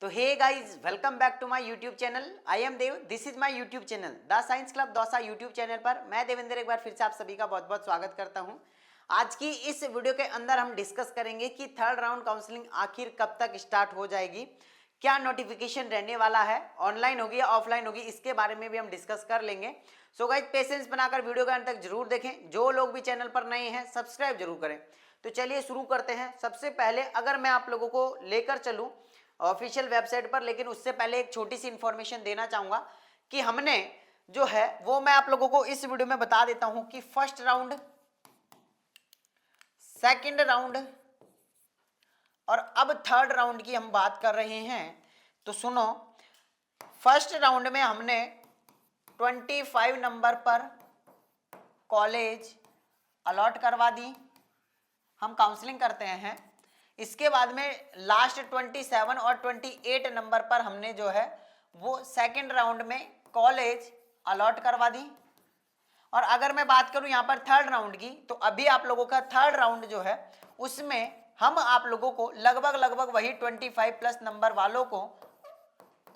तो hey guys, welcome back to my YouTube channel. I am Dev, this is my YouTube channel the science club Dausa YouTube channel पर मैं देवेंद्र एक बार फिर से आप सभी का बहुत बहुत स्वागत करता हूं। आज की इस वीडियो के अंदर हम डिस्कस करेंगे कि थर्ड राउंड काउंसलिंग आखिर कब तक स्टार्ट हो जाएगी, क्या नोटिफिकेशन रहने वाला है, ऑनलाइन होगी या ऑफलाइन होगी, इसके बारे में भी हम डिस्कस कर लेंगे। सो गाइस, पेशेंस बनाकर वीडियो के अंत तक जरूर देखें। जो लोग भी चैनल पर नए हैं सब्सक्राइब जरूर करें। तो चलिए शुरू करते हैं। सबसे पहले अगर मैं आप लोगों को लेकर चलूँ ऑफिशियल वेबसाइट पर, लेकिन उससे पहले एक छोटी सी इंफॉर्मेशन देना चाहूंगा कि हमने जो है वो मैं आप लोगों को इस वीडियो में बता देता हूं कि फर्स्ट राउंड, सेकंड राउंड और अब थर्ड राउंड की हम बात कर रहे हैं। तो सुनो, फर्स्ट राउंड में हमने 25 नंबर पर कॉलेज अलॉट करवा दी, हम काउंसलिंग करते हैं। इसके बाद में लास्ट 27 और 28 नंबर पर हमने जो है वो सेकंड राउंड में कॉलेज अलॉट करवा दी। और अगर मैं बात करूं यहां पर थर्ड राउंड की, तो अभी आप लोगों का थर्ड राउंड जो है उसमें हम आप लोगों को लगभग वही 25 प्लस नंबर वालों को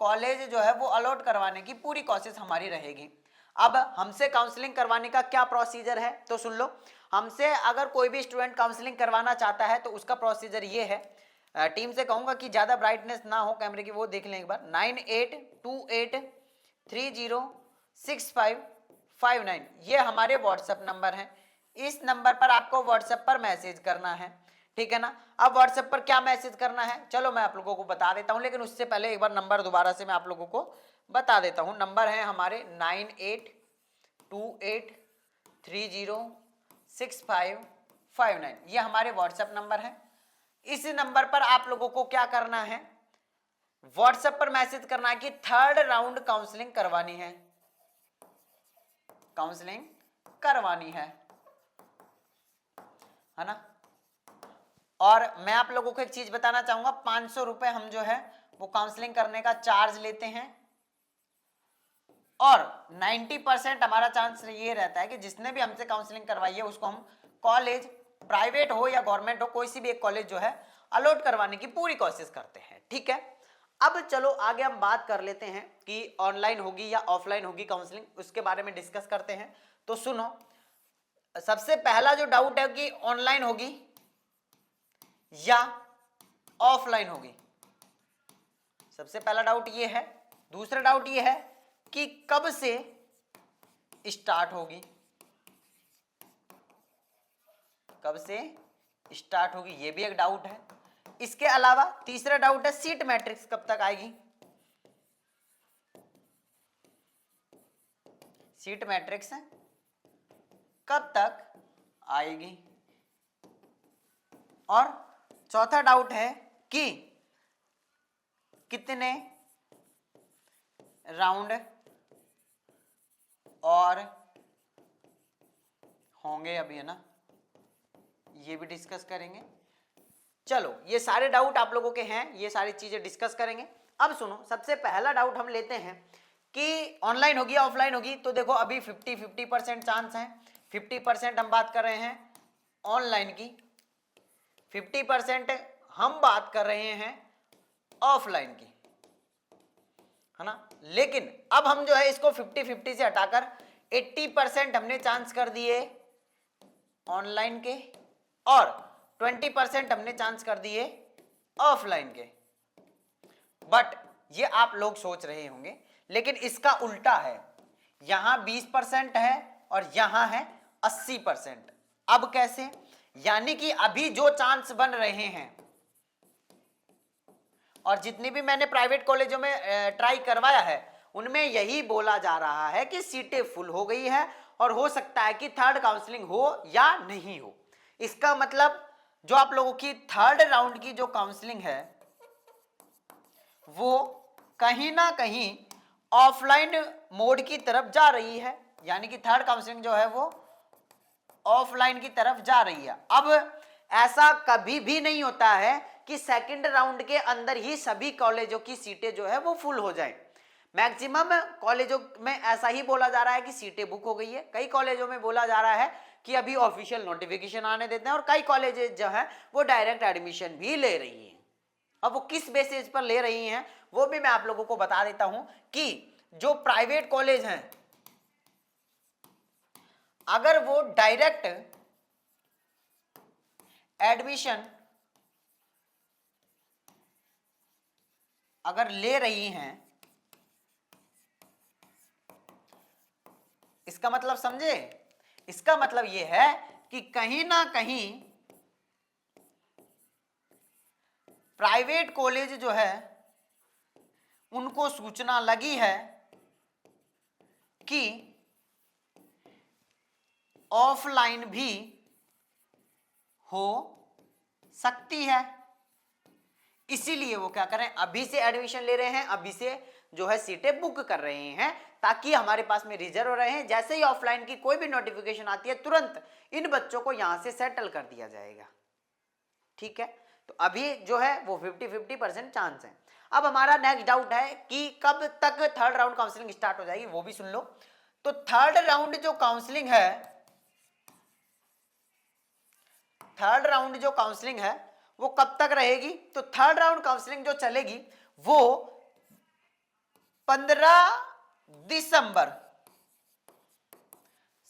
कॉलेज जो है वो अलॉट करवाने की पूरी कोशिश हमारी रहेगी। अब हमसे काउंसलिंग करवाने का क्या प्रोसीजर है तो सुन लो। हमसे अगर कोई भी स्टूडेंट काउंसलिंग करवाना चाहता है तो उसका प्रोसीजर ये है। टीम से कहूंगा कि ज़्यादा ब्राइटनेस ना हो कैमरे की, वो देख लें एक बार। 9828306559 ये हमारे व्हाट्सएप नंबर हैं। इस नंबर पर आपको व्हाट्सएप पर मैसेज करना है, ठीक है ना। अब व्हाट्सएप पर क्या मैसेज करना है चलो मैं आप लोगों को बता देता हूं, लेकिन उससे पहले एक बार नंबर दोबारा से मैं आप लोगों को बता देता हूं। नंबर है हमारे 9828306559, ये हमारे व्हाट्सएप नंबर है। इस नंबर पर आप लोगों को क्या करना है, व्हाट्सएप पर मैसेज करना है कि थर्ड राउंड काउंसलिंग करवानी है, काउंसलिंग करवानी है ना। और मैं आप लोगों को एक चीज बताना चाहूंगा, 500 रुपए हम जो है वो काउंसलिंग करने का चार्ज लेते हैं। और 90% हमारा चांस ये रहता है कि जिसने भी हमसे काउंसलिंग करवाई है उसको हम कॉलेज, प्राइवेट हो या गवर्नमेंट हो, कोई सी भी एक कॉलेज जो है अलॉट करवाने की पूरी कोशिश करते हैं, ठीक है। अब चलो आगे हम बात कर लेते हैं कि ऑनलाइन होगी या ऑफलाइन होगी काउंसलिंग, उसके बारे में डिस्कस करते हैं। तो सुनो, सबसे पहला जो डाउट है कि ऑनलाइन होगी या ऑफलाइन होगी, सबसे पहला डाउट ये है। दूसरा डाउट ये है कि कब से स्टार्ट होगी, कब से स्टार्ट होगी, ये भी एक डाउट है। इसके अलावा तीसरा डाउट है सीट मैट्रिक्स कब तक आएगी, सीट मैट्रिक्स कब तक आएगी। और चौथा डाउट है कि कितने राउंड और होंगे अभी, है ना, ये भी डिस्कस करेंगे। चलो ये सारे डाउट आप लोगों के हैं, ये सारी चीजें डिस्कस करेंगे। अब सुनो, सबसे पहला डाउट हम लेते हैं कि ऑनलाइन होगी या ऑफलाइन होगी। तो देखो अभी 50-50% चांस है। 50% हम बात कर रहे हैं ऑनलाइन की, 50% हम बात कर रहे हैं ऑफलाइन की, है ना। लेकिन अब हम जो है इसको 50-50 से हटाकर 80% हमने चांस कर दिए ऑनलाइन के और 20% हमने चांस कर दिए ऑफलाइन के। बट ये आप लोग सोच रहे होंगे, लेकिन इसका उल्टा है, यहां 20% है और यहां है 80%। अब कैसे, यानी कि अभी जो चांस बन रहे हैं और जितनी भी मैंने प्राइवेट कॉलेजों में ट्राई करवाया है उनमें यही बोला जा रहा है कि सीटें फुल हो गई है और हो सकता है कि थर्ड काउंसलिंग हो या नहीं हो। इसका मतलब जो आप लोगों की थर्ड राउंड की जो काउंसलिंग है वो कहीं ना कहीं ऑफलाइन मोड की तरफ जा रही है, यानी कि थर्ड काउंसलिंग जो है वो ऑफलाइन की तरफ जा रही है। अब ऐसा कभी भी नहीं होता है कि सेकंड राउंड के अंदर ही सभी कॉलेजों की सीटें जो है वो फुल हो जाएं। मैक्सिमम कॉलेजों में ऐसा ही बोला जा रहा है कि सीटें बुक हो गई है। कई कॉलेजों में बोला जा रहा है कि अभी ऑफिशियल नोटिफिकेशन आने देते हैं और कई कॉलेजेस जो है वो डायरेक्ट एडमिशन भी ले रही है। अब वो किस बेसिस पर ले रही हैं वो भी मैं आप लोगों को बता देता हूं कि जो प्राइवेट कॉलेज हैं अगर वो डायरेक्ट एडमिशन अगर ले रही हैं, इसका मतलब समझे, इसका मतलब यह है कि कहीं ना कहीं प्राइवेट कॉलेज जो है उनको सूचना लगी है कि ऑफलाइन भी हो सकती है, इसीलिए वो क्या करें, अभी से एडमिशन ले रहे हैं, अभी से जो है सीटें बुक कर रहे हैं, ताकि हमारे पास में रिजर्व रहे। जैसे ही ऑफलाइन की कोई भी नोटिफिकेशन आती है तुरंत इन बच्चों को यहां से सेटल कर दिया जाएगा। ठीक है, तो अभी जो है वो 50-50% चांस है। अब हमारा नेक्स्ट डाउट है कि कब तक थर्ड राउंड काउंसलिंग स्टार्ट हो जाएगी, वो भी सुन लो। तो थर्ड राउंड जो काउंसलिंग है, थर्ड राउंड जो काउंसलिंग है वो कब तक रहेगी, तो थर्ड राउंड काउंसलिंग जो चलेगी वो 15 दिसंबर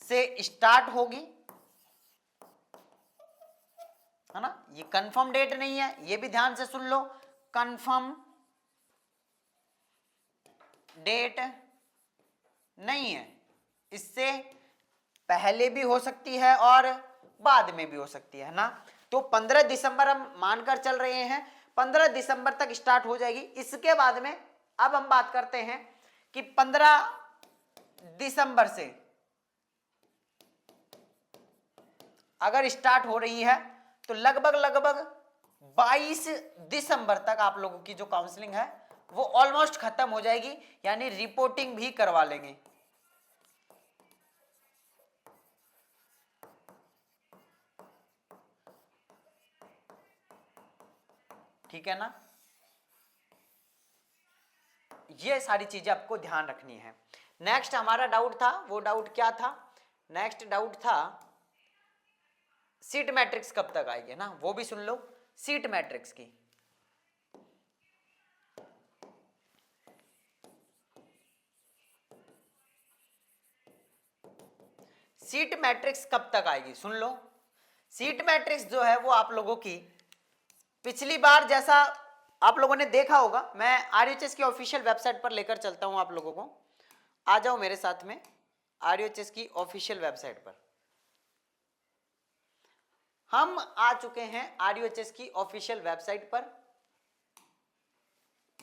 से स्टार्ट होगी, है ना। ये कंफर्म डेट नहीं है, ये भी ध्यान से सुन लो, कंफर्म डेट नहीं है, इससे पहले भी हो सकती है और बाद में भी हो सकती है ना। तो 15 दिसंबर हम मानकर चल रहे हैं, 15 दिसंबर तक स्टार्ट हो जाएगी। इसके बाद में अब हम बात करते हैं कि 15 दिसंबर से अगर स्टार्ट हो रही है तो लगभग 22 दिसंबर तक आप लोगों की जो काउंसलिंग है वो ऑलमोस्ट खत्म हो जाएगी, यानी रिपोर्टिंग भी करवा लेंगे। ठीक है ना, ये सारी चीजें आपको ध्यान रखनी है। नेक्स्ट हमारा डाउट था, वो डाउट क्या था, नेक्स्ट डाउट था सीट मैट्रिक्स कब तक आएगी ना, वो भी सुन लो। सीट मैट्रिक्स की सीट मैट्रिक्स कब तक आएगी, सुन लो। सीट मैट्रिक्स जो है वो आप लोगों की पिछली बार जैसा आप लोगों ने देखा होगा, मैं आरयूएचएस की ऑफिशियल वेबसाइट पर लेकर चलता हूं आप लोगों को, आ जाओ मेरे साथ में आरयूएचएस की ऑफिशियल वेबसाइट पर। हम आ चुके हैं आरयूएचएस की ऑफिशियल वेबसाइट पर,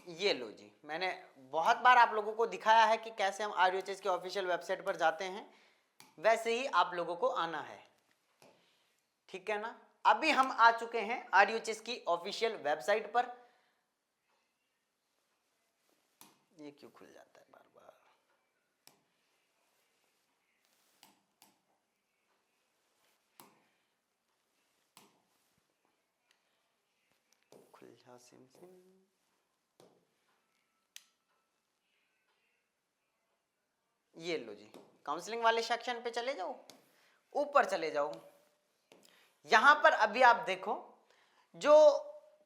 ये लो जी, मैंने बहुत बार आप लोगों को दिखाया है कि कैसे हम आरयूएचएस की ऑफिशियल वेबसाइट पर जाते हैं, वैसे ही आप लोगों को आना है। ठीक है ना, अभी हम आ चुके हैं आरयूएचएस की ऑफिशियल वेबसाइट पर। ये क्यों खुल जाता है बार बार, खुल जा सिम सिम। ये लो जी, काउंसलिंग वाले सेक्शन पे चले जाओ, ऊपर चले जाओ। यहां पर अभी आप देखो जो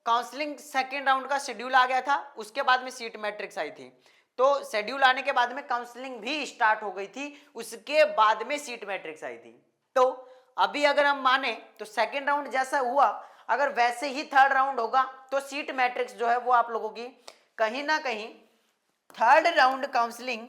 काउंसलिंग सेकेंड राउंड का शेड्यूल आ गया था, उसके बाद में सीट मैट्रिक्स आई थी। तो शेड्यूल आने के बाद में काउंसलिंग भी स्टार्ट हो गई थी, उसके बाद में सीट मैट्रिक्स आई थी। तो अभी अगर हम माने तो सेकेंड राउंड जैसा हुआ अगर वैसे ही थर्ड राउंड होगा, तो सीट मैट्रिक्स जो है वो आप लोगों की कहीं ना कहीं थर्ड राउंड काउंसलिंग